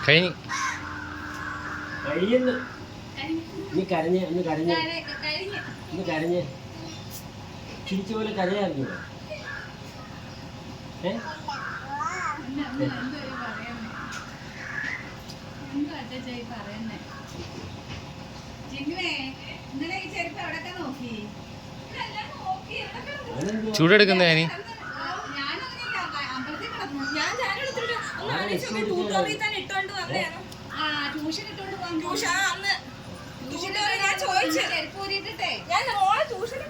കഴിഞ്ഞു. കഴിയുന്നു. നീ കരഞ്ഞ് ഒന്ന് കരഞ്ഞ് ഒന്ന് കരഞ്ഞ് ചിരിച്ച പോലെ കരയാറില്ല. ചൂടെടുക്കുന്ന ഞാന് ട്യൂഷൻ ഇട്ടോണ്ട് പോകാൻ ഞാൻ മോളെ ട്യൂഷന്